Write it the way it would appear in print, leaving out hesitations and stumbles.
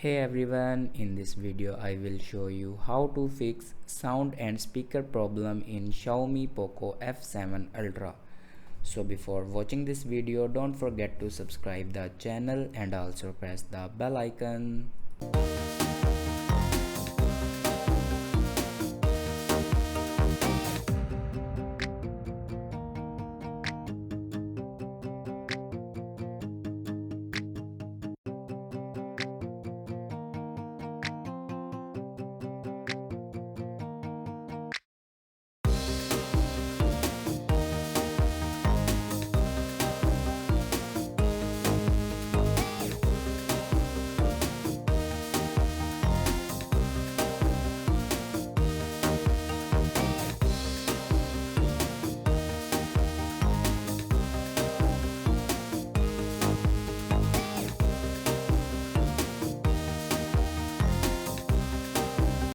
Hey everyone, in this video I will show you how to fix sound and speaker problem in Xiaomi POCO F7 Ultra. So before watching this video, don't forget to subscribe the channel and also press the bell icon.